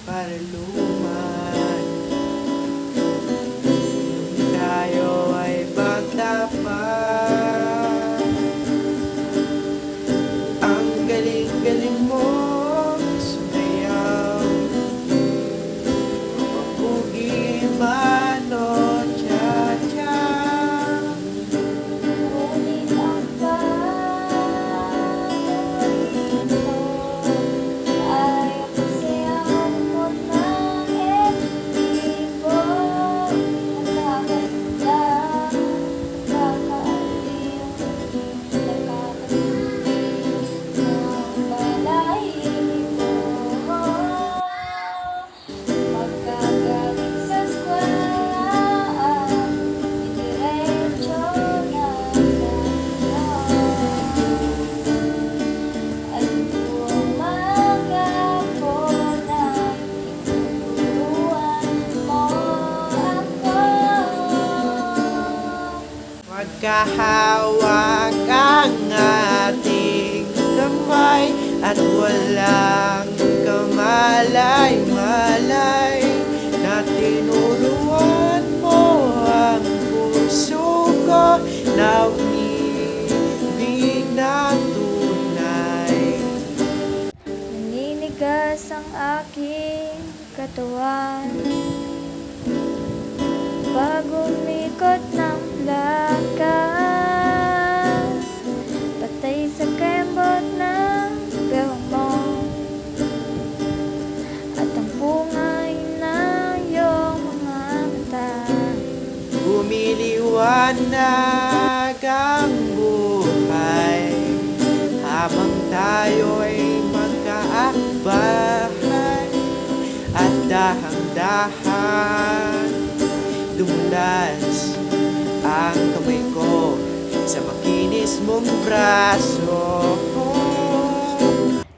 para luman. Tayo ay magtapat. Ang galing-galing mo sumayaw, mapugi man o cha-cha. Ngunit ang paborito ay kasi ang humot ng etibo. Nakakaganda, nakakaaliw, nakakatinig ng balahibo. Magkagaling sa eskwelahan, didiretso na sa at buong maghapon ay tinuturuan mo ako. Magkahawak ang ating kamay at walang kamalay-malay na tinuruan mo ang puso ko na umibig na tunay. Naninigas ang aking katawan pag umikot ng lakas, patay sa kembot ng behong mo at ang pungay na iyong mga mata. Lumiliwanag ang buhay habang tayo'y magkaakbayan at dahang-dahan dumulas ang kamay ko sa makinis mong braso.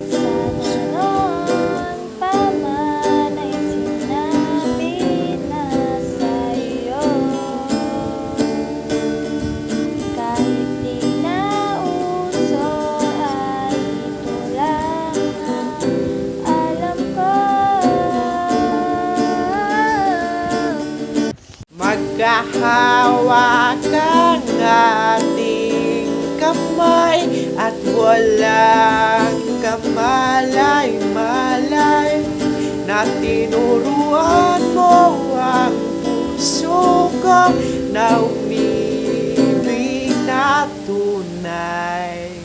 Sana noon pa man ay sinabi na sa'yo, kahit di na uso ay ito lang ang alam ko. Magkahawak ang ating kamay at walang kamalay-malay na tinuruan mo ang puso ko na umibig na tunay.